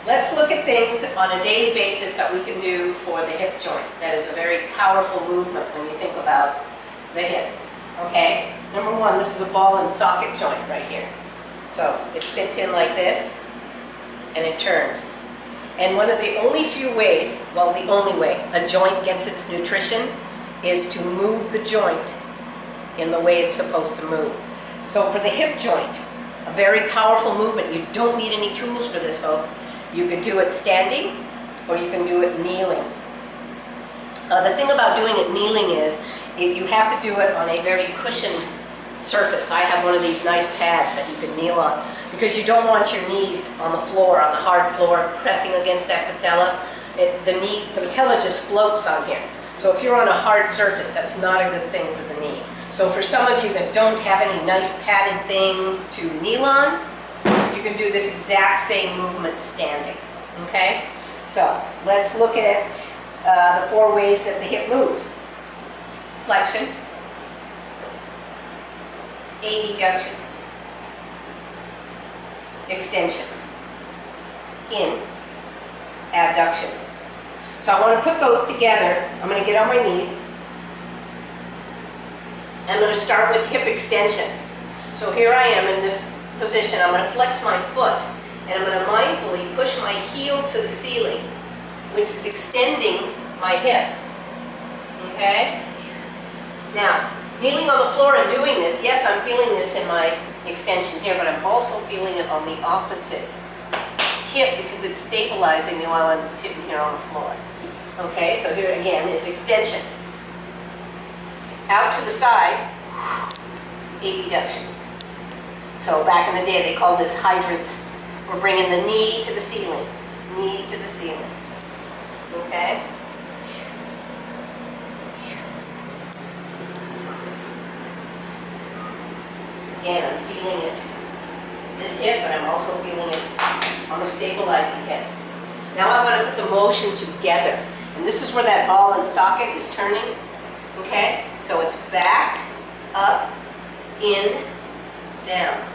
let's look at things on a daily basis that we can do for the hip joint. That is a very powerful movement when you think about the hip. Okay? Number one, this is a ball and socket joint right here. So it fits in like this, and it turns. And one of the only few ways, well, the only way a joint gets its nutrition is to move the joint in the way it's supposed to move. So for the hip joint, a very powerful movement. You don't need any tools for this, folks. You could do it standing, or you can do it kneeling. The thing about doing it kneeling is you have to do it on a very cushioned surface. I have one of these nice pads that you can kneel on, because you don't want your knees on the floor, on the hard floor, pressing against that patella. The patella just floats on here. So if you're on a hard surface, that's not a good thing for the knee. So for some of you that don't have any nice padded things to kneel on, you can do this exact same movement standing. Okay? So let's look at the 4 ways that the hip moves. Flexion, abduction, extension, in, adduction. So I want to put those together. I'm going to get on my knees. I'm going to start with hip extension. So here I am in this position. I'm going to flex my foot, and I'm going to mindfully push my heel to the ceiling, which is extending my hip. Okay? Now, kneeling on the floor and doing this, yes, I'm feeling this in my extension here, but I'm also feeling it on the opposite hip, because it's stabilizing me while I'm sitting here on the floor. Okay, so here again is extension. Out to the side, abduction. So back in the day, they called this hydrants. We're bringing the knee to the ceiling. Knee to the ceiling. Okay? Again, I'm feeling it this hip, but I'm also feeling it on the stabilizing hip. Now I want to put the motion together. And this is where that ball and socket is turning. Okay? So it's back, up, in, down.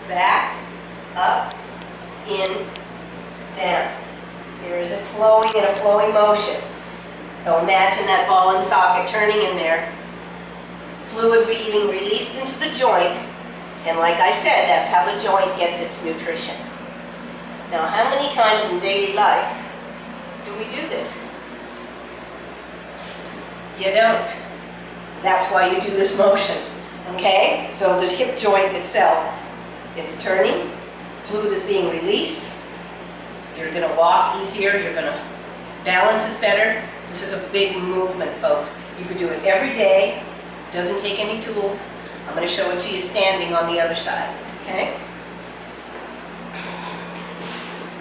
Back, up, in, down. Here is it flowing in a flowing motion. So imagine that ball and socket turning in there. Fluid being released into the joint. And like I said, that's how the joint gets its nutrition. Now, how many times in daily life do we do this? You don't. That's why you do this motion. Okay? So the hip joint itself is turning. Fluid is being released. You're going to walk easier. You're going to balance is better. This is a big movement, folks. You could do it every day. It doesn't take any tools. I'm going to show it to you standing on the other side. Okay?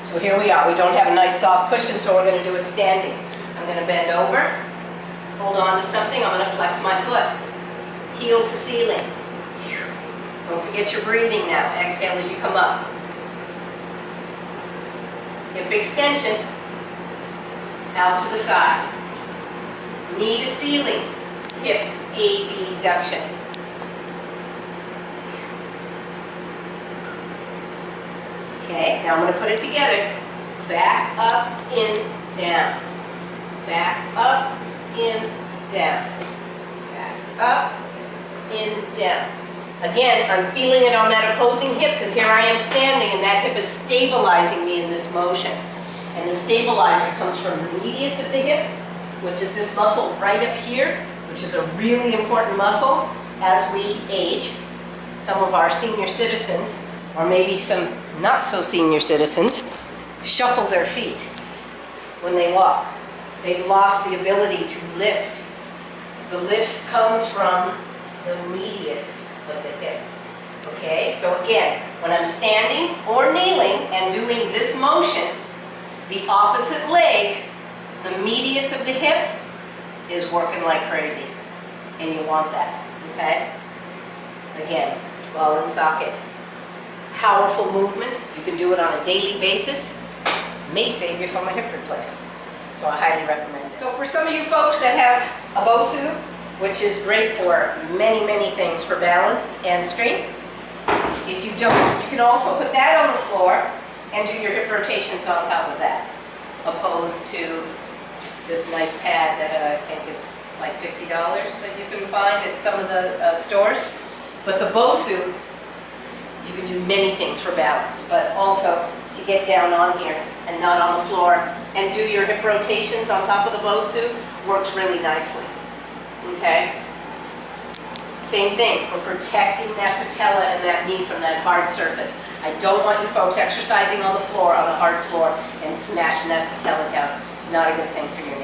So here we are. We don't have a nice soft cushion, so we're going to do it standing. I'm going to bend over, hold on to something. I'm going to flex my foot. Heel to ceiling. Don't forget your breathing now. Exhale as you come up. Hip extension. Out to the side. Knee to ceiling. Hip abduction. Okay, now I'm going to put it together. Back, up, in, down. Back, up, in, down. Back, up, in, down. Again, I'm feeling it on that opposing hip, because here I am standing and that hip is stabilizing me in this motion. And the stabilizer comes from the medius of the hip, which is this muscle right up here, which is a really important muscle as we age. Some of our senior citizens, or maybe some not so senior citizens, shuffle their feet when they walk. They've lost the ability to lift. The lift comes from the medius of the hip. Okay, so again, when I'm standing or kneeling and doing this motion, the opposite leg, the medius of the hip, is working like crazy. And you want that, okay? Again, ball and socket. Powerful movement. You can do it on a daily basis. May save you from a hip replacement. So I highly recommend it. So for some of you folks that have a BOSU, which is great for many, many things for balance and strength, if you don't, you can also put that on the floor and do your hip rotations on top of that, opposed to this nice pad that I think is like $50 that you can find at some of the stores. But the bow suit, you can do many things for balance, but also to get down on here and not on the floor and do your hip rotations on top of the bow suit works really nicely, okay? Same thing, we're protecting that patella and that knee from that hard surface. I don't want you folks exercising on the floor, on a hard floor, and smashing that patella down. Not a good thing for your knee.